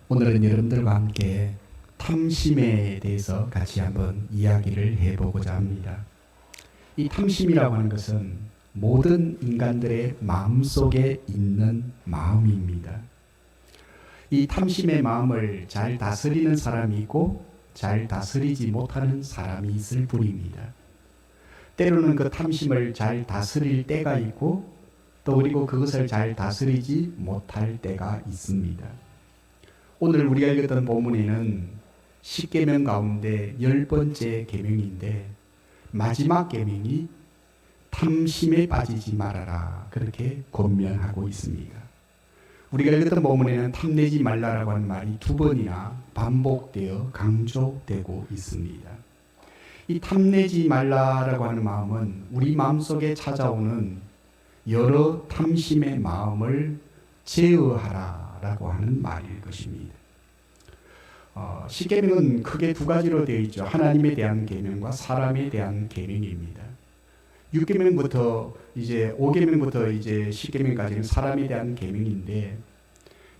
오늘은 여러분들과 함께 탐심에 대해서 같이 한번 이야기를 해보고자 합니다. 이 탐심이라고 하는 것은 모든 인간들의 마음속에 있는 마음입니다. 이 탐심의 마음을 잘 다스리는 사람이 있고 잘 다스리지 못하는 사람이 있을 뿐입니다. 때로는 그 탐심을 잘 다스릴 때가 있고 또 그리고 그것을 잘 다스리지 못할 때가 있습니다. 오늘 우리가 읽었던 본문에는 10계명 가운데 10번째 계명인데 마지막 계명이 탐심에 빠지지 말아라 그렇게 권면하고 있습니다. 우리가 읽었던 본문에는 탐내지 말라라고 하는 말이 2번이나 반복되어 강조되고 있습니다. 이 탐내지 말라라고 하는 마음은 우리 마음속에 찾아오는 여러 탐심의 마음을 제어하라라고 하는 말일 것입니다. 10계명은 크게 2가지로 되어 있죠. 하나님에 대한 계명과 사람에 대한 계명입니다. 6계명부터 이제 5계명부터 이제 10계명까지는 사람에 대한 계명인데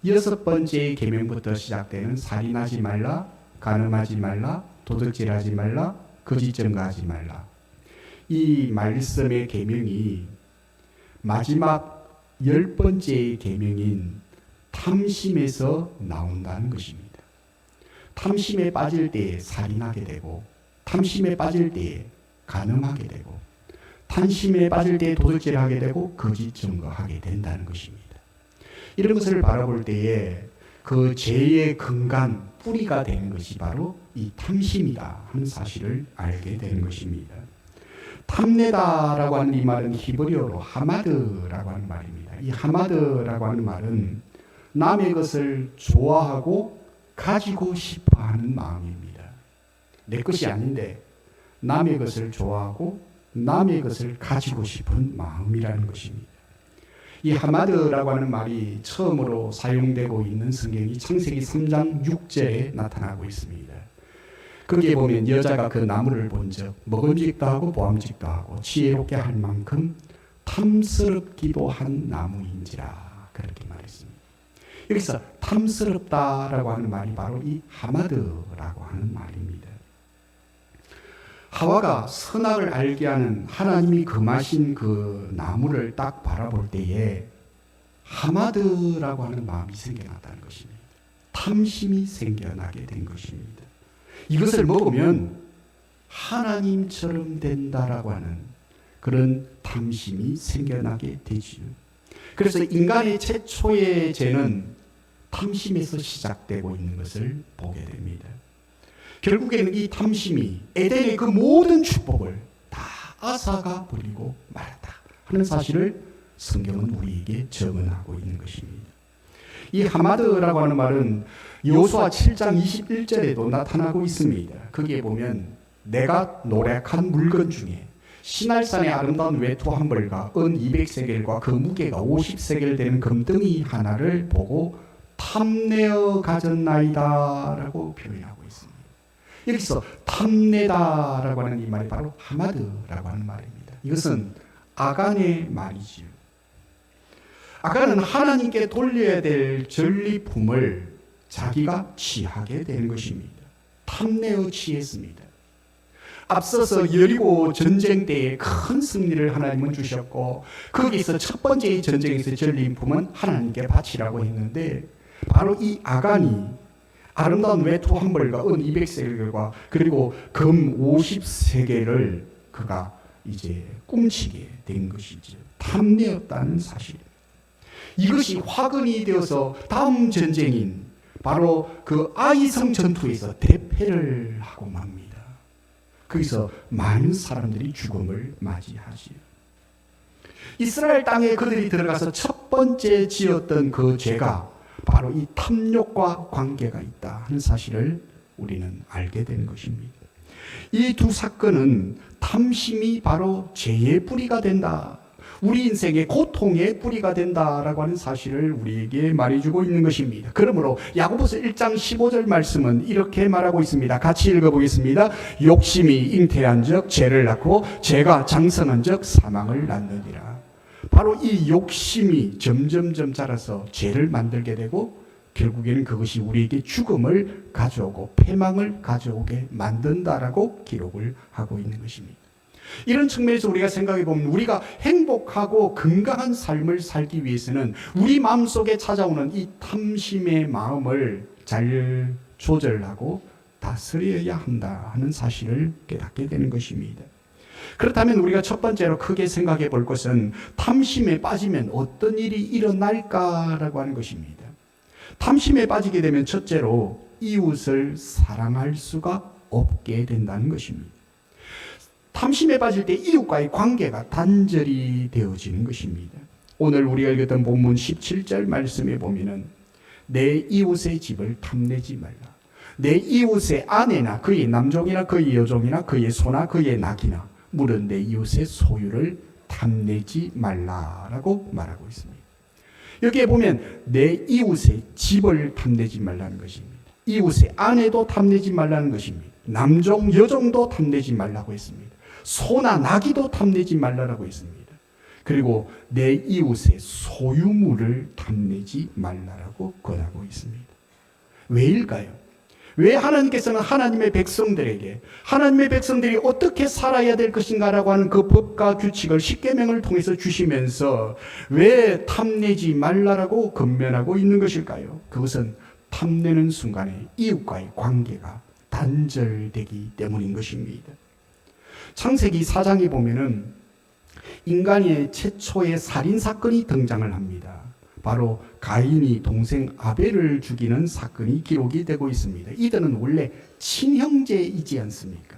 6번째 계명부터 시작되는 살인하지 말라, 간음하지 말라, 도둑질하지 말라, 거짓 증거하지 말라. 이 말씀의 계명이 마지막 10번째 계명인 탐심에서 나온다는 것입니다. 탐심에 빠질 때에 살인하게 되고 탐심에 빠질 때에 간음하게 되고 탐심에 빠질 때에 도둑질하게 되고 거짓 증거하게 된다는 것입니다. 이런 것을 바라볼 때에 그 죄의 근간 뿌리가 되는 것이 바로 이 탐심이다 하는 사실을 알게 되는 것입니다. 탐내다라고 하는 이 말은 히브리어로 하마드라고 하는 말입니다. 이 하마드라고 하는 말은 남의 것을 좋아하고 가지고 싶어 하는 마음입니다. 내 것이 아닌데 남의 것을 좋아하고 남의 것을 가지고 싶은 마음이라는 것입니다. 이 하마드라고 하는 말이 처음으로 사용되고 있는 성경이 창세기 3장 6절에 나타나고 있습니다. 거기에 보면 여자가 그 나무를 본 적 먹음직도 하고 보암직도 하고 지혜롭게 할 만큼 탐스럽기도 한 나무인지라 그렇게 말했습니다. 여기서 탐스럽다라고 하는 말이 바로 이 하마드라고 하는 말입니다. 하와가 선악을 알게 하는 하나님이 금하신 그 나무를 딱 바라볼 때에 하마드라고 하는 마음이 생겨났다는 것입니다. 탐심이 생겨나게 된 것입니다. 이것을 먹으면 하나님처럼 된다라고 하는 그런 탐심이 생겨나게 되지요. 그래서 인간의 최초의 죄는 탐심에서 시작되고 있는 것을 보게 됩니다. 결국에는 이 탐심이 에덴의 그 모든 축복을 다 앗아가 버리고 말았다 하는 사실을 성경은 우리에게 증언하고 있는 것입니다. 이 하마드라고 하는 말은 여호수아 7장 21절에도 나타나고 있습니다. 거기에 보면 내가 노력한 물건 중에 시날산의 아름다운 외투 한 벌과 은 200세겔과 그 무게가 50세겔 되는 금덩이 하나를 보고 탐내어 가졌나이다 라고 표현하고 있습니다. 여기서 탐내다라고 하는 이 말이 바로 하마드라고 하는 말입니다. 이것은 아간의 말이지요. 아간은 하나님께 돌려야 될 전리품을 자기가 취하게 되는 것입니다. 탐내어 취했습니다. 앞서서 여리고 전쟁 때에 큰 승리를 하나님은 주셨고 거기서 첫 번째 전쟁에서 전리품은 하나님께 바치라고 했는데 바로 이 아간이 아름다운 외투 한 벌과 은 200세겔과 그리고 금 50세겔을 그가 이제 훔치게 된 것이죠. 탐내었다는 사실. 이것이 화근이 되어서 다음 전쟁인 바로 그 아이성 전투에서 대패를 하고 맙니다. 거기서 많은 사람들이 죽음을 맞이하지요. 이스라엘 땅에 그들이 들어가서 첫 번째 지었던 그 죄가 바로 이 탐욕과 관계가 있다 하는 사실을 우리는 알게 되는 것입니다. 이 두 사건은 탐심이 바로 죄의 뿌리가 된다. 우리 인생의 고통의 뿌리가 된다라고 하는 사실을 우리에게 말해주고 있는 것입니다. 그러므로 야고보서 1장 15절 말씀은 이렇게 말하고 있습니다. 같이 읽어보겠습니다. 욕심이 잉태한 적 죄를 낳고 죄가 장성한 적 사망을 낳느니라. 바로 이 욕심이 점점점 자라서 죄를 만들게 되고 결국에는 그것이 우리에게 죽음을 가져오고 패망을 가져오게 만든다라고 기록을 하고 있는 것입니다. 이런 측면에서 우리가 생각해 보면 우리가 행복하고 건강한 삶을 살기 위해서는 우리 마음속에 찾아오는 이 탐심의 마음을 잘 조절하고 다스려야 한다 하는 사실을 깨닫게 되는 것입니다. 그렇다면 우리가 첫 번째로 크게 생각해 볼 것은 탐심에 빠지면 어떤 일이 일어날까라고 하는 것입니다. 탐심에 빠지게 되면 첫째로 이웃을 사랑할 수가 없게 된다는 것입니다. 탐심에 빠질 때 이웃과의 관계가 단절이 되어지는 것입니다. 오늘 우리가 읽었던 본문 17절 말씀에 보면은 내 이웃의 집을 탐내지 말라. 내 이웃의 아내나 그의 남종이나 그의 여종이나 그의 소나 그의 낙이나 물은 내 이웃의 소유를 탐내지 말라라고 말하고 있습니다. 여기에 보면 내 이웃의 집을 탐내지 말라는 것입니다. 이웃의 아내도 탐내지 말라는 것입니다. 남종, 여종도 탐내지 말라고 했습니다. 소나 나귀도 탐내지 말라라고 했습니다. 그리고 내 이웃의 소유물을 탐내지 말라라고 권하고 있습니다. 왜일까요? 왜 하나님께서는 하나님의 백성들이 어떻게 살아야 될 것인가라고 하는 그 법과 규칙을 십계명을 통해서 주시면서 왜 탐내지 말라라고 권면하고 있는 것일까요? 그것은 탐내는 순간에 이웃과의 관계가 단절되기 때문인 것입니다. 창세기 4장에 보면은 인간의 최초의 살인 사건이 등장을 합니다. 바로 가인이 동생 아벨을 죽이는 사건이 기록이 되고 있습니다. 이들은 원래 친형제이지 않습니까?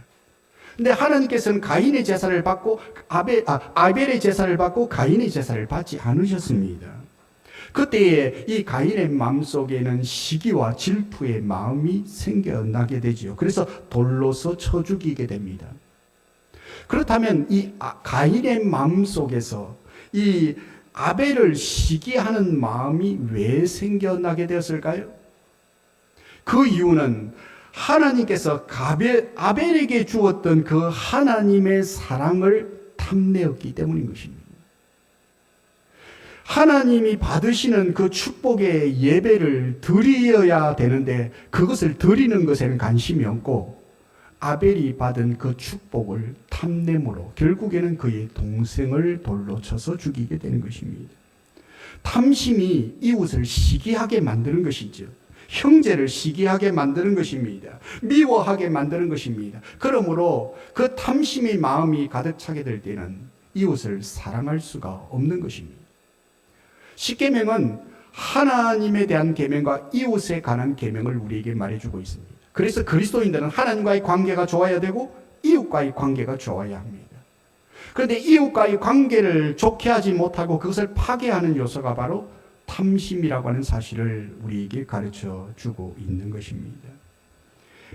근데 하나님께서는 가인의 제사를 받고 아벨의 제사를 받고 가인의 제사를 받지 않으셨습니다. 그때에 이 가인의 마음속에는 시기와 질투의 마음이 생겨나게 되지요. 그래서 돌로서 쳐 죽이게 됩니다. 그렇다면 이 가인의 마음속에서 이 아벨을 시기하는 마음이 왜 생겨나게 되었을까요? 그 이유는 하나님께서 아벨에게 주었던 그 하나님의 사랑을 탐내었기 때문인 것입니다. 하나님이 받으시는 그 축복의 예배를 드려야 되는데 그것을 드리는 것에는 관심이 없고 아벨이 받은 그 축복을 탐냄으로 결국에는 그의 동생을 돌로 쳐서 죽이게 되는 것입니다. 탐심이 이웃을 시기하게 만드는 것이죠. 형제를 시기하게 만드는 것입니다. 미워하게 만드는 것입니다. 그러므로 그 탐심의 마음이 가득 차게 될 때는 이웃을 사랑할 수가 없는 것입니다. 십계명은 하나님에 대한 계명과 이웃에 관한 계명을 우리에게 말해주고 있습니다. 그래서 그리스도인들은 하나님과의 관계가 좋아야 되고 이웃과의 관계가 좋아야 합니다. 그런데 이웃과의 관계를 좋게 하지 못하고 그것을 파괴하는 요소가 바로 탐심이라고 하는 사실을 우리에게 가르쳐 주고 있는 것입니다.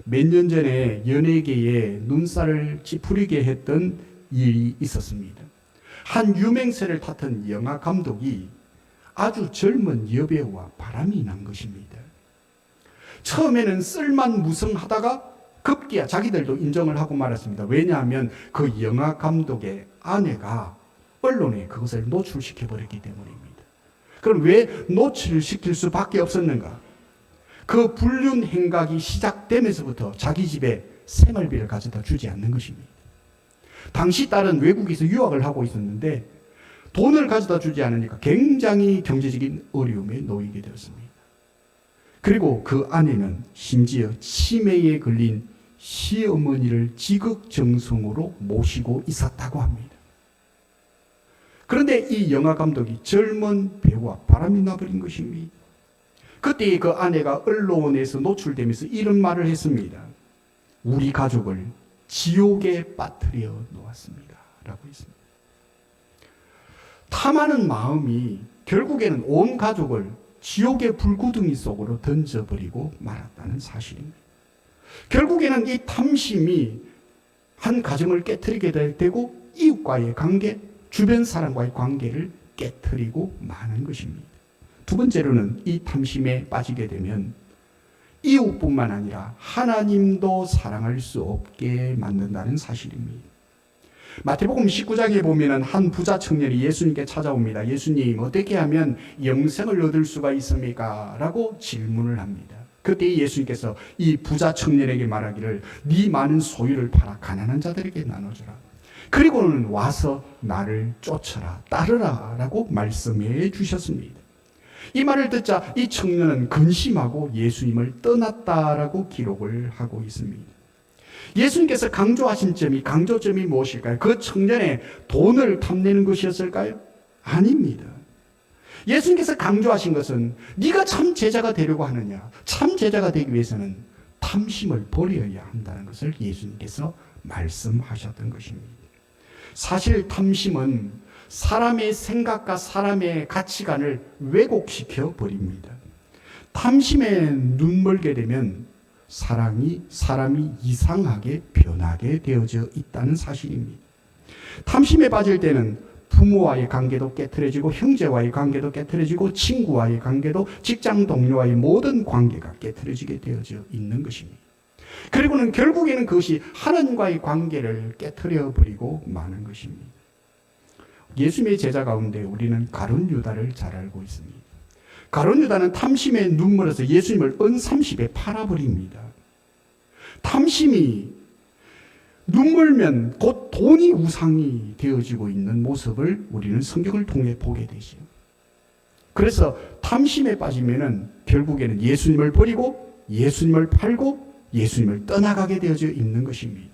몇 년 전에 연예계에 눈살을 찌푸리게 했던 일이 있었습니다. 한 유명세를 탔던 영화 감독이 아주 젊은 여배우와 바람이 난 것입니다. 처음에는 쓸만무성하다가 급기야 자기들도 인정을 하고 말았습니다. 왜냐하면 그 영화 감독의 아내가 언론에 그것을 노출시켜버렸기 때문입니다. 그럼 왜 노출시킬 수밖에 없었는가? 그 불륜 행각이 시작되면서부터 자기 집에 생활비를 가져다 주지 않는 것입니다. 당시 딸은 외국에서 유학을 하고 있었는데 돈을 가져다 주지 않으니까 굉장히 경제적인 어려움에 놓이게 되었습니다. 그리고 그 아내는 심지어 치매에 걸린 시어머니를 지극정성으로 모시고 있었다고 합니다. 그런데 이 영화 감독이 젊은 배우와 바람이 나버린 것입니다. 그때 그 아내가 언론에서 노출되면서 이런 말을 했습니다. 우리 가족을 지옥에 빠뜨려 놓았습니다. 라고 했습니다. 탐하는 마음이 결국에는 온 가족을 지옥의 불구덩이 속으로 던져버리고 말았다는 사실입니다. 결국에는 이 탐심이 한 가정을 깨트리게 될 때고 이웃과의 관계, 주변 사람과의 관계를 깨트리고 마는 것입니다. 두 번째로는 이 탐심에 빠지게 되면 이웃뿐만 아니라 하나님도 사랑할 수 없게 만든다는 사실입니다. 마태복음 19장에 보면은 한 부자 청년이 예수님께 찾아옵니다. 예수님, 어떻게 하면 영생을 얻을 수가 있습니까? 라고 질문을 합니다. 그때 예수님께서 이 부자 청년에게 말하기를 네 많은 소유를 팔아 가난한 자들에게 나눠주라. 그리고는 와서 나를 쫓아라, 따르라 라고 말씀해 주셨습니다. 이 말을 듣자 이 청년은 근심하고 예수님을 떠났다라고 기록을 하고 있습니다. 예수님께서 강조점이 무엇일까요? 그 청년의 돈을 탐내는 것이었을까요? 아닙니다. 예수님께서 강조하신 것은 네가 참 제자가 되려고 하느냐, 참 제자가 되기 위해서는 탐심을 버려야 한다는 것을 예수님께서 말씀하셨던 것입니다. 사실 탐심은 사람의 생각과 사람의 가치관을 왜곡시켜 버립니다. 탐심에 눈멀게 되면 사람이 이상하게 변하게 되어져 있다는 사실입니다. 탐심에 빠질 때는 부모와의 관계도 깨트려지고 형제와의 관계도 깨트려지고 친구와의 관계도 직장 동료와의 모든 관계가 깨트려지게 되어져 있는 것입니다. 그리고는 결국에는 그것이 하나님과의 관계를 깨트려 버리고 마는 것입니다. 예수님의 제자 가운데 우리는 가룟 유다를 잘 알고 있습니다. 가룟 유다는 탐심에 눈물어서 예수님을 은30에 팔아버립니다. 탐심이 눈물면 곧 돈이 우상이 되어지고 있는 모습을 우리는 성경을 통해 보게 되죠. 그래서 탐심에 빠지면은 결국에는 예수님을 버리고 예수님을 팔고 예수님을 떠나가게 되어져 있는 것입니다.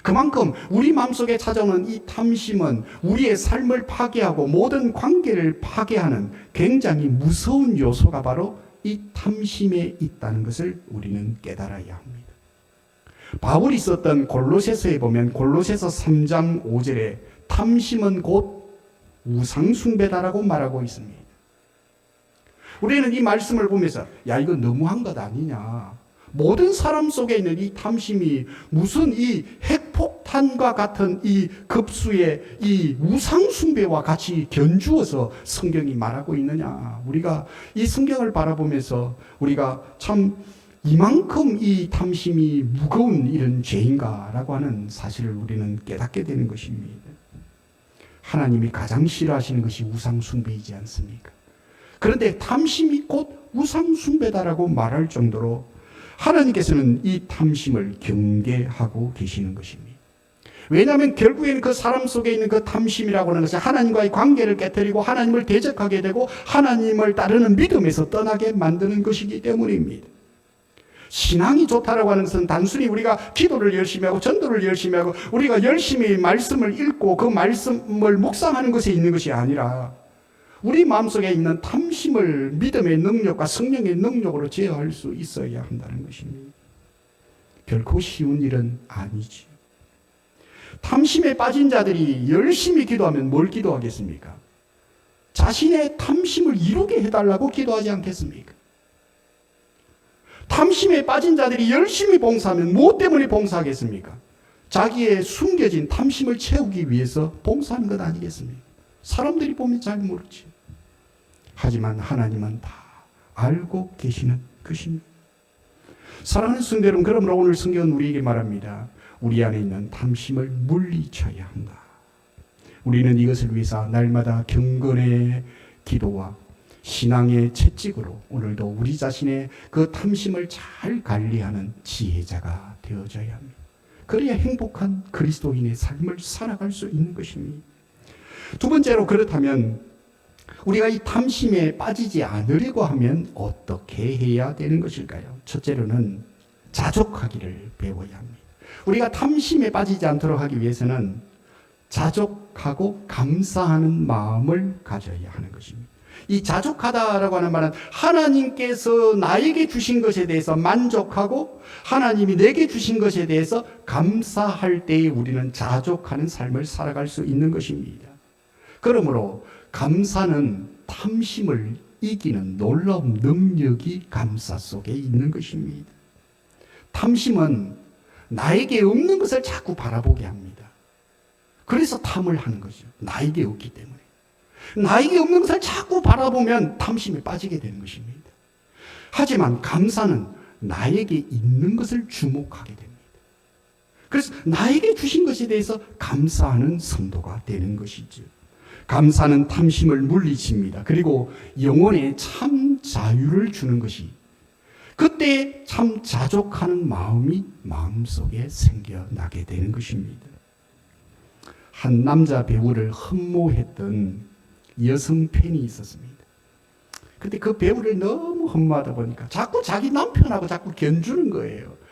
그만큼 우리 마음속에 찾아오는 이 탐심은 우리의 삶을 파괴하고 모든 관계를 파괴하는 굉장히 무서운 요소가 바로 이 탐심에 있다는 것을 우리는 깨달아야 합니다. 바울이 썼던 골로새서에 보면 골로새서 3장 5절에 탐심은 곧 우상숭배다라고 말하고 있습니다. 우리는 이 말씀을 보면서 야, 이거 너무한 것 아니냐, 모든 사람 속에 있는 이 탐심이 무슨 이 핵폭탄과 같은 이 급수의 이 우상숭배와 같이 견주어서 성경이 말하고 있느냐. 우리가 이 성경을 바라보면서 우리가 참 이만큼 이 탐심이 무거운 이런 죄인가라고 하는 사실을 우리는 깨닫게 되는 것입니다. 하나님이 가장 싫어하시는 것이 우상숭배이지 않습니까? 그런데 탐심이 곧 우상숭배다라고 말할 정도로 하나님께서는 이 탐심을 경계하고 계시는 것입니다. 왜냐하면 결국에는 그 사람 속에 있는 그 탐심이라고 하는 것이 하나님과의 관계를 깨뜨리고 하나님을 대적하게 되고 하나님을 따르는 믿음에서 떠나게 만드는 것이기 때문입니다. 신앙이 좋다라고 하는 것은 단순히 우리가 기도를 열심히 하고 전도를 열심히 하고 우리가 열심히 말씀을 읽고 그 말씀을 묵상하는 것에 있는 것이 아니라 우리 마음속에 있는 탐심을 믿음의 능력과 성령의 능력으로 제어할 수 있어야 한다는 것입니다. 결코 쉬운 일은 아니지. 탐심에 빠진 자들이 열심히 기도하면 뭘 기도하겠습니까? 자신의 탐심을 이루게 해달라고 기도하지 않겠습니까? 탐심에 빠진 자들이 열심히 봉사하면 무엇 때문에 봉사하겠습니까? 자기의 숨겨진 탐심을 채우기 위해서 봉사하는 것 아니겠습니까? 사람들이 보면 잘 모르지. 하지만 하나님은 다 알고 계시는 것입니다. 사랑하는 성도 여러분, 그러므로 오늘 성경은 우리에게 말합니다. 우리 안에 있는 탐심을 물리쳐야 한다. 우리는 이것을 위해서 날마다 경건의 기도와 신앙의 채찍으로 오늘도 우리 자신의 그 탐심을 잘 관리하는 지혜자가 되어져야 합니다. 그래야 행복한 그리스도인의 삶을 살아갈 수 있는 것입니다. 두 번째로, 그렇다면 우리가 이 탐심에 빠지지 않으려고 하면 어떻게 해야 되는 것일까요? 첫째로는 자족하기를 배워야 합니다. 우리가 탐심에 빠지지 않도록 하기 위해서는 자족하고 감사하는 마음을 가져야 하는 것입니다. 이 자족하다라고 하는 말은 하나님께서 나에게 주신 것에 대해서 만족하고 하나님이 내게 주신 것에 대해서 감사할 때에 우리는 자족하는 삶을 살아갈 수 있는 것입니다. 그러므로 감사는 탐심을 이기는 놀라운 능력이 감사 속에 있는 것입니다. 탐심은 나에게 없는 것을 자꾸 바라보게 합니다. 그래서 탐을 하는 거죠. 나에게 없기 때문에. 나에게 없는 것을 자꾸 바라보면 탐심에 빠지게 되는 것입니다. 하지만 감사는 나에게 있는 것을 주목하게 됩니다. 그래서 나에게 주신 것에 대해서 감사하는 성도가 되는 것이죠. 감사는 탐심을 물리칩니다. 그리고 영혼에 참 자유를 주는 것이, 그때 참 자족하는 마음이 마음속에 생겨나게 되는 것입니다. 한 남자 배우를 흠모했던 여성 팬이 있었습니다. 근데 그 배우를 너무 흠모하다 보니까 자꾸 자기 남편하고 자꾸 견주는 거예요.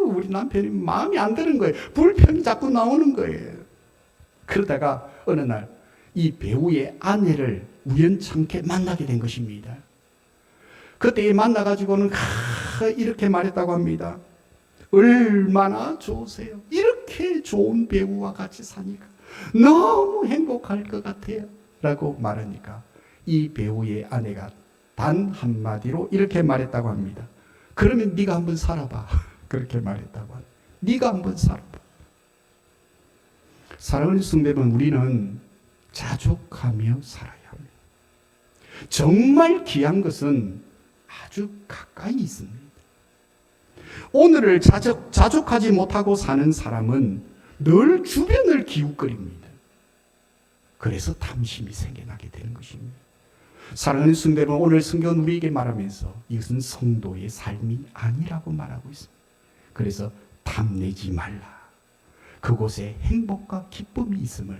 우리 남편이 마음에 안 드는 거예요. 불평이 자꾸 나오는 거예요. 그러다가 어느 날 이 배우의 아내를 우연찮게 만나게 된 것입니다. 그때 만나가지고는 이렇게 말했다고 합니다. 얼마나 좋으세요. 이렇게 좋은 배우와 같이 사니까 너무 행복할 것 같아요. 라고 말하니까 이 배우의 아내가 단 한마디로 이렇게 말했다고 합니다. 그러면 네가 한번 살아봐. 그렇게 말했다고 합니다. 네가 한번 살아봐. 사랑하는 성도분, 우리는 자족하며 살아야 합니다. 정말 귀한 것은 아주 가까이 있습니다. 오늘을 자족하지 못하고 사는 사람은 늘 주변을 기웃거립니다. 그래서 탐심이 생겨나게 되는 것입니다. 사랑하는 성도분, 오늘 성경은 우리에게 말하면서 이것은 성도의 삶이 아니라고 말하고 있습니다. 그래서 탐내지 말라. 그곳에 행복과 기쁨이 있음을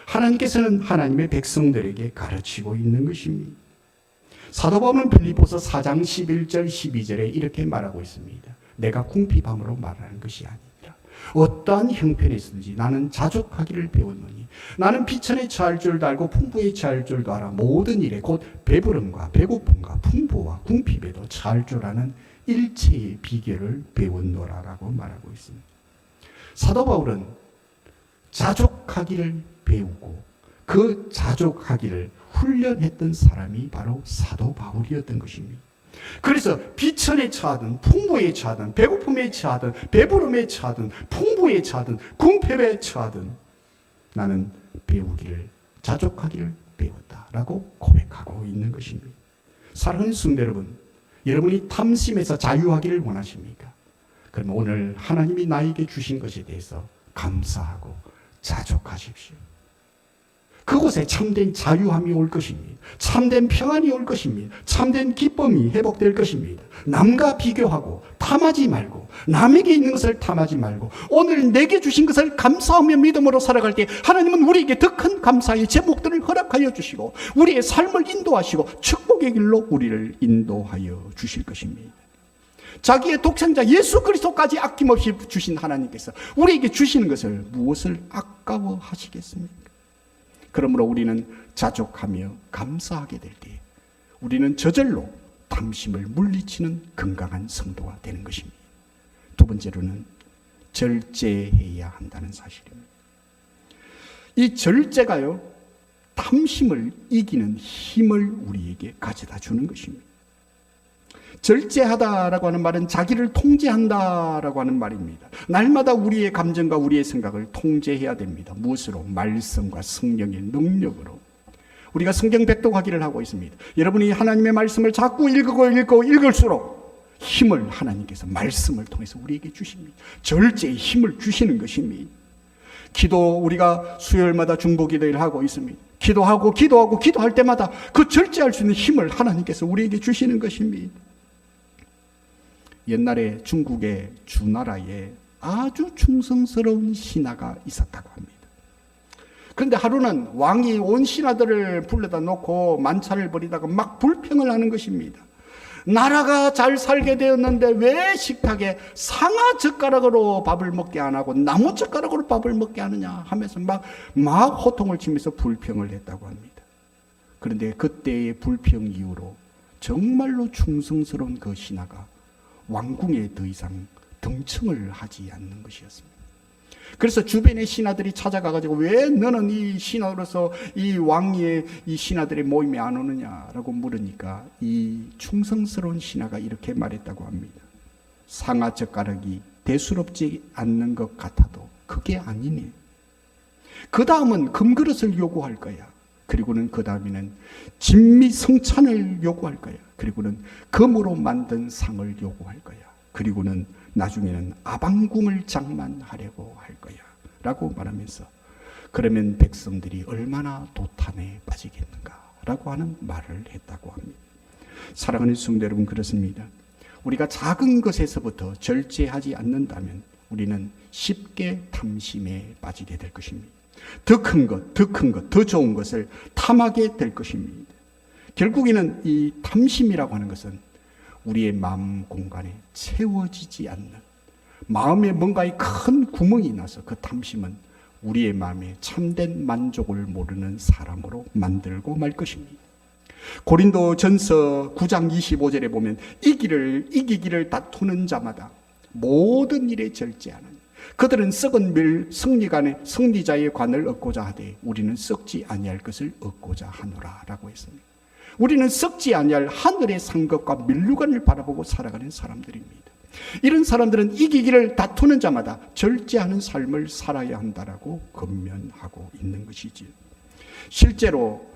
하나님께서는 하나님의 백성들에게 가르치고 있는 것입니다. 사도 바울은 빌립보서 4장 11절 12절에 이렇게 말하고 있습니다. 내가 궁핍함으로 말하는 것이 아니라 어떠한 형편에서든지 나는 자족하기를 배웠노니 나는 비천에 처할 줄도 알고 풍부에 처할 줄도 알아. 모든 일에 곧 배부름과 배고픔과 풍부와 궁핍에도 처할 줄 아는 일체의 비결을 배웠노라라고 말하고 있습니다. 사도 바울은 자족하기를 배우고 그 자족하기를 훈련했던 사람이 바로 사도 바울이었던 것입니다. 그래서 비천에 처하든 풍부에 처하든 배고픔에 처하든 배부름에 처하든 풍부에 처하든 궁핍에 처하든 나는 배우기를 자족하기를 배웠다라고 고백하고 있는 것입니다. 사랑하는 성도 여러분, 여러분이 탐심에서 자유하기를 원하십니까? 그럼 오늘 하나님이 나에게 주신 것에 대해서 감사하고 자족하십시오. 그곳에 참된 자유함이 올 것입니다. 참된 평안이 올 것입니다. 참된 기쁨이 회복될 것입니다. 남과 비교하고 탐하지 말고 남에게 있는 것을 탐하지 말고 오늘 내게 주신 것을 감사하며 믿음으로 살아갈 때 하나님은 우리에게 더 큰 감사의 제목들을 허락하여 주시고 우리의 삶을 인도하시고 축복의 길로 우리를 인도하여 주실 것입니다. 자기의 독생자 예수 그리스도까지 아낌없이 주신 하나님께서 우리에게 주시는 것을 무엇을 아까워하시겠습니까? 그러므로 우리는 자족하며 감사하게 될 때 우리는 저절로 탐심을 물리치는 건강한 성도가 되는 것입니다. 두 번째로는 절제해야 한다는 사실입니다. 이 절제가요, 탐심을 이기는 힘을 우리에게 가져다 주는 것입니다. 절제하다라고 하는 말은 자기를 통제한다라고 하는 말입니다. 날마다 우리의 감정과 우리의 생각을 통제해야 됩니다. 무엇으로? 말씀과 성령의 능력으로. 우리가 성경 백독하기를 하고 있습니다. 여러분이 하나님의 말씀을 자꾸 읽을수록 힘을 하나님께서 말씀을 통해서 우리에게 주십니다. 절제의 힘을 주시는 것입니다. 기도, 우리가 수요일마다 중보기도를 하고 있습니다. 기도할 때마다 그 절제할 수 있는 힘을 하나님께서 우리에게 주시는 것입니다. 옛날에 중국의 주나라에 아주 충성스러운 신하가 있었다고 합니다. 그런데 하루는 왕이 온 신하들을 불러다 놓고 만찬을 벌이다가 막 불평을 하는 것입니다. 나라가 잘 살게 되었는데 왜 식탁에 상아 젓가락으로 밥을 먹게 안 하고 나무 젓가락으로 밥을 먹게 하느냐 하면서 막 호통을 치면서 불평을 했다고 합니다. 그런데 그때의 불평 이후로 정말로 충성스러운 그 신하가 왕궁에 더 이상 등청을 하지 않는 것이었습니다. 그래서 주변의 신하들이 찾아가가지고 왜 너는 이 신하로서 이 왕의 이 신하들의 모임에 안 오느냐라고 물으니까 이 충성스러운 신하가 이렇게 말했다고 합니다. 상아 젓가락이 대수롭지 않는 것 같아도 그게 아니네. 그 다음은 금그릇을 요구할 거야. 그리고는 그 다음에는 진미성찬을 요구할 거야. 그리고는 금으로 만든 상을 요구할 거야. 그리고는 나중에는 아방궁을 장만하려고 할 거야 라고 말하면서, 그러면 백성들이 얼마나 도탄에 빠지겠는가 라고 하는 말을 했다고 합니다. 사랑하는 성도 여러분, 그렇습니다. 우리가 작은 것에서부터 절제하지 않는다면 우리는 쉽게 탐심에 빠지게 될 것입니다. 더 큰 것, 더 큰 것, 더 좋은 것을 탐하게 될 것입니다. 결국에는 이 탐심이라고 하는 것은 우리의 마음 공간에 채워지지 않는, 마음에 뭔가의 큰 구멍이 나서 그 탐심은 우리의 마음에 참된 만족을 모르는 사람으로 만들고 말 것입니다. 고린도전서 9장 25절에 보면 이기기를 다투는 자마다 모든 일에 절제하는, 그들은 썩은 밀 승리자의 관을 얻고자 하되 우리는 썩지 아니할 것을 얻고자 하노라 라고 했습니다. 우리는 썩지 아니할 하늘의 상급과 밀류관을 바라보고 살아가는 사람들입니다. 이런 사람들은 이기기를 다투는 자마다 절제하는 삶을 살아야 한다라고 권면하고 있는 것이지요. 실제로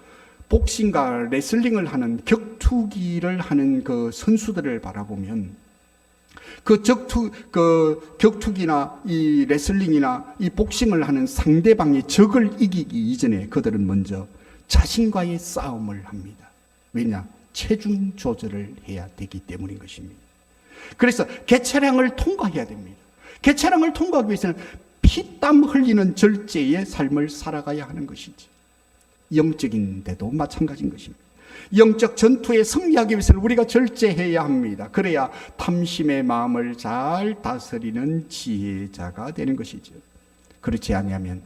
복싱과 레슬링을 하는, 격투기를 하는 그 선수들을 바라보면 그 격투기나 이 레슬링이나 이 복싱을 하는 상대방의 적을 이기기 이전에 그들은 먼저 자신과의 싸움을 합니다. 왜냐? 체중 조절을 해야 되기 때문인 것입니다. 그래서 개차량을 통과해야 됩니다. 개차량을 통과하기 위해서는 피땀 흘리는 절제의 삶을 살아가야 하는 것이지. 영적인 데도 마찬가지인 것입니다. 영적 전투에 승리하기 위해서는 우리가 절제해야 합니다. 그래야 탐심의 마음을 잘 다스리는 지혜자가 되는 것이죠. 그렇지 아니하면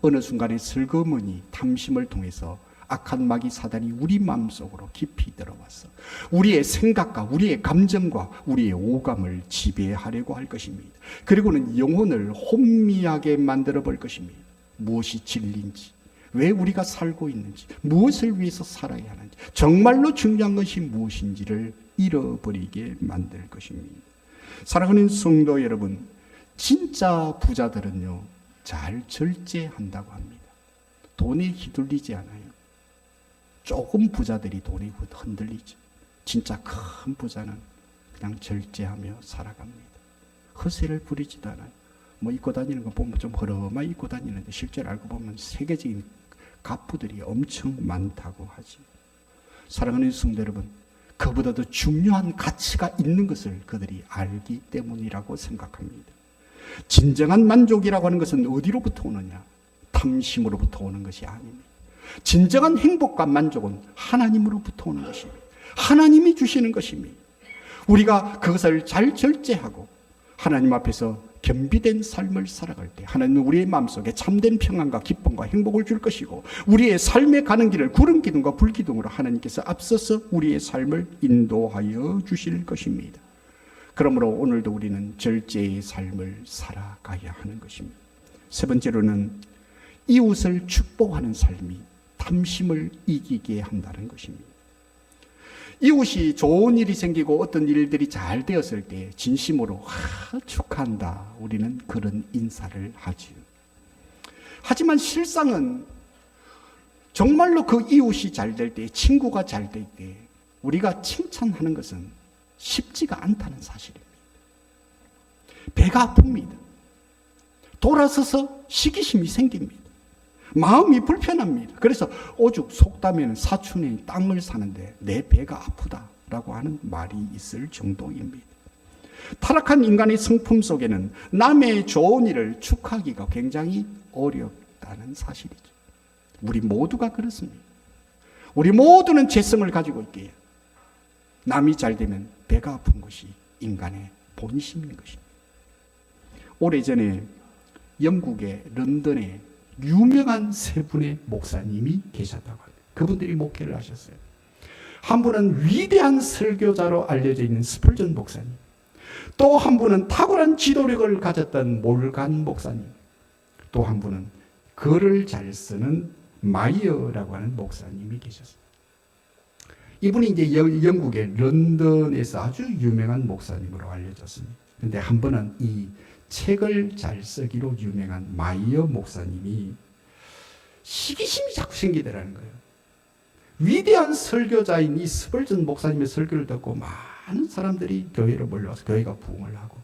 어느 순간에 슬그머니 탐심을 통해서 악한 마귀 사단이 우리 마음속으로 깊이 들어와서 우리의 생각과 우리의 감정과 우리의 오감을 지배하려고 할 것입니다. 그리고는 영혼을 혼미하게 만들어 볼 것입니다. 무엇이 진리인지, 왜 우리가 살고 있는지, 무엇을 위해서 살아야 하는지, 정말로 중요한 것이 무엇인지를 잃어버리게 만들 것입니다. 사랑하는 성도 여러분, 진짜 부자들은요, 잘 절제한다고 합니다. 돈에 휘둘리지 않아요. 조금 부자들이 돈에 흔들리죠. 진짜 큰 부자는 그냥 절제하며 살아갑니다. 허세를 부리지도 않아요. 뭐 입고 다니는 거 보면 좀 허름하게 입고 다니는데 실제로 알고 보면 세계적인 갑부들이 엄청 많다고 하지. 사랑하는 성도 여러분, 그보다도 중요한 가치가 있는 것을 그들이 알기 때문이라고 생각합니다. 진정한 만족이라고 하는 것은 어디로부터 오느냐? 탐심으로부터 오는 것이 아닙니다. 진정한 행복과 만족은 하나님으로부터 오는 것입니다. 하나님이 주시는 것입니다. 우리가 그것을 잘 절제하고 하나님 앞에서 겸비된 삶을 살아갈 때 하나님은 우리의 마음속에 참된 평안과 기쁨과 행복을 줄 것이고, 우리의 삶에 가는 길을 구름 기둥과 불 기둥으로 하나님께서 앞서서 우리의 삶을 인도하여 주실 것입니다. 그러므로 오늘도 우리는 절제의 삶을 살아가야 하는 것입니다. 세 번째로는 이웃을 축복하는 삶이 탐심을 이기게 한다는 것입니다. 이웃이 좋은 일이 생기고 어떤 일들이 잘 되었을 때 진심으로 축하한다, 우리는 그런 인사를 하지요. 하지만 실상은 정말로 그 이웃이 잘 될 때, 친구가 잘 될 때 우리가 칭찬하는 것은 쉽지가 않다는 사실입니다. 배가 아픕니다. 돌아서서 시기심이 생깁니다. 마음이 불편합니다. 그래서 오죽 속담에는 사촌이 땅을 사는데 내 배가 아프다라고 하는 말이 있을 정도입니다. 타락한 인간의 성품 속에는 남의 좋은 일을 축하하기가 굉장히 어렵다는 사실이죠. 우리 모두가 그렇습니다. 우리 모두는 죄성을 가지고 있기에 남이 잘 되면 배가 아픈 것이 인간의 본심인 것입니다. 오래전에 영국의 런던에 유명한 세 분의 목사님이 계셨다고 합니다. 그분들이 목회를 하셨어요. 한 분은 위대한 설교자로 알려져 있는 스펄전 목사님, 또 한 분은 탁월한 지도력을 가졌던 몰간 목사님, 또 한 분은 글을 잘 쓰는 마이어라고 하는 목사님이 계셨어요. 이분이 이제 영국의 런던에서 아주 유명한 목사님으로 알려졌습니다. 그런데 한 번은 이 책을 잘 쓰기로 유명한 마이어 목사님이 시기심이 자꾸 생기더라는 거예요. 위대한 설교자인 이 스펄전 목사님의 설교를 듣고 막 많은 사람들이 교회로 몰려와서 교회가 부흥을 하고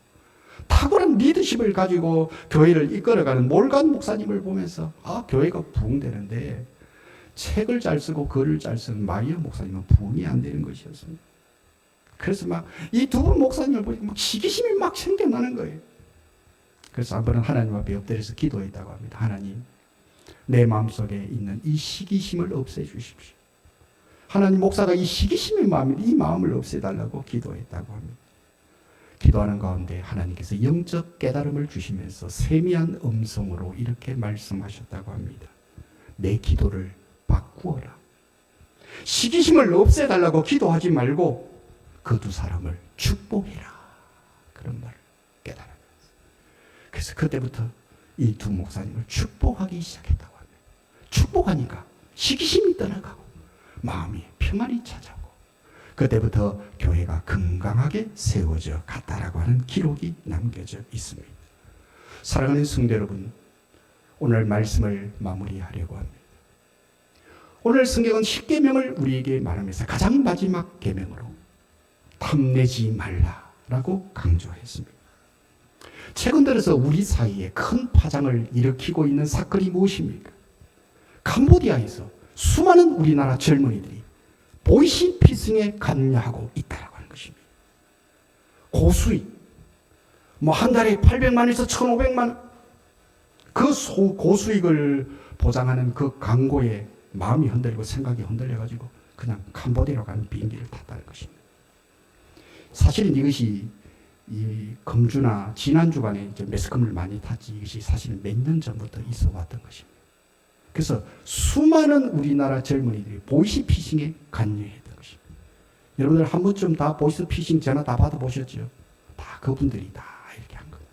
탁월한 리더십을 가지고 교회를 이끌어가는 몰간 목사님을 보면서 교회가 부흥되는데 책을 잘 쓰고 글을 잘 쓰는 마이어 목사님은 부흥이 안 되는 것이었습니다. 그래서 막 이 두 분 목사님을 보니까 막 시기심이 막 생겨나는 거예요. 그래서 한 번은 하나님 앞에 엎드려서 기도했다고 합니다. 하나님, 내 마음속에 있는 이 시기심을 없애주십시오. 하나님, 목사가 이 시기심의 마음을, 이 마음을 없애달라고 기도했다고 합니다. 기도하는 가운데 하나님께서 영적 깨달음을 주시면서 세미한 음성으로 이렇게 말씀하셨다고 합니다. 내 기도를 바꾸어라. 시기심을 없애달라고 기도하지 말고 그 두 사람을 축복해라. 그런 말을 깨달았어요. 그래서 그때부터 이 두 목사님을 축복하기 시작했다고 합니다. 축복하니까 시기심이 떠나가고 마음이 평안이 찾아오고 그때부터 교회가 건강하게 세워져 갔다라고 하는 기록이 남겨져 있습니다. 사랑하는 성도 여러분, 오늘 말씀을 마무리하려고 합니다. 오늘 성경은 10계명을 우리에게 말하면서 가장 마지막 계명으로 탐내지 말라라고 강조했습니다. 최근 들어서 우리 사이에 큰 파장을 일으키고 있는 사건이 무엇입니까? 캄보디아에서 수많은 우리나라 젊은이들이 보이시피싱에 관여하고 있다라고 하는 것입니다. 고수익, 한 달에 800만에서 1,500만 원, 그 고수익을 보장하는 그 광고에 마음이 흔들리고 생각이 흔들려가지고 그냥 캄보디아로 가는 비행기를 탔다는 것입니다. 사실은 이것이 이 금주나 지난 주간에 이제 매스컴을 많이 탔지 이것이 사실은 몇 년 전부터 있어 왔던 것입니다. 그래서 수많은 우리나라 젊은이들이 보이스피싱에 관여했던 것입니다. 여러분들 한 번쯤 다 보이스피싱 전화 다 받아보셨죠? 다 그분들이 다 이렇게 한 겁니다.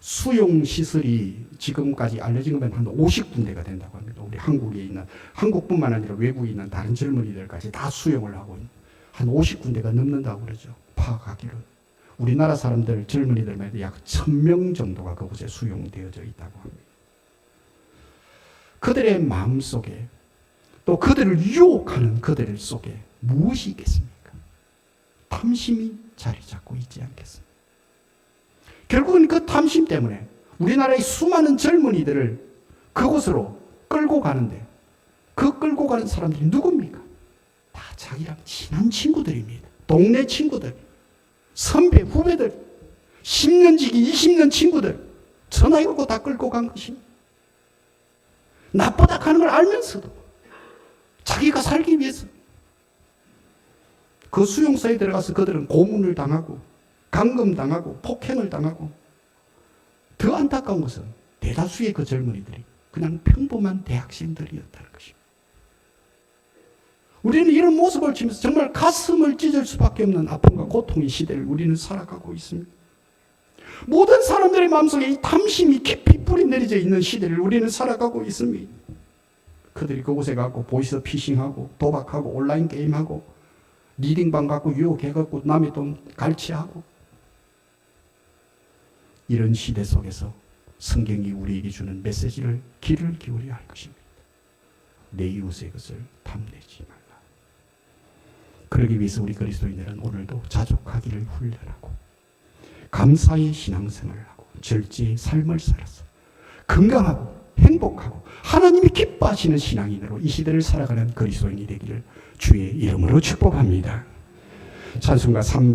수용시설이 지금까지 알려진 것만 한 50군데가 된다고 합니다. 우리 한국에 있는, 한국뿐만 아니라 외국에 있는 다른 젊은이들까지 다 수용을 하고 있는 한 50군데가 넘는다고 그러죠. 파악하기로. 우리나라 사람들, 젊은이들만 해도 약 1,000명 정도가 그곳에 수용되어져 있다고 합니다. 그들의 마음속에 또 그들을 유혹하는 그들 속에 무엇이 있겠습니까? 탐심이 자리 잡고 있지 않겠습니까? 결국은 그 탐심 때문에 우리나라의 수많은 젊은이들을 그곳으로 끌고 가는데 그 끌고 가는 사람들이 누굽니까? 다 자기랑 친한 친구들입니다. 동네 친구들, 선배, 후배들, 10년 지기 20년 친구들, 전화 걸고 다 끌고 간 것입니다. 나쁘다 하는 걸 알면서도 자기가 살기 위해서 그 수용소에 들어가서 그들은 고문을 당하고 감금당하고 폭행을 당하고 더 안타까운 것은 대다수의 그 젊은이들이 그냥 평범한 대학생들이었다는 것입니다. 우리는 이런 모습을 치면서 정말 가슴을 찢을 수밖에 없는 아픔과 고통의 시대를 우리는 살아가고 있습니다. 모든 사람들의 마음속에 이 탐심이 깊이 뿌리 내려져 있는 시대를 우리는 살아가고 있습니다. 그들이 그곳에 가고 보이스 피싱하고 도박하고 온라인 게임하고 리딩방 갖고 유혹해갖고 남의 돈 갈취하고 이런 시대 속에서 성경이 우리에게 주는 메시지를 귀를 기울여야 할 것입니다. 내 이웃의 것을 탐내지 말라. 그러기 위해서 우리 그리스도인들은 오늘도 자족하기를 훈련하고 감사의 신앙생활을 하고 절제의 삶을 살아서 건강하고 행복하고 하나님이 기뻐하시는 신앙인으로 이 시대를 살아가는 그리스도인이 되기를 주의 이름으로 축복합니다. 찬송가 3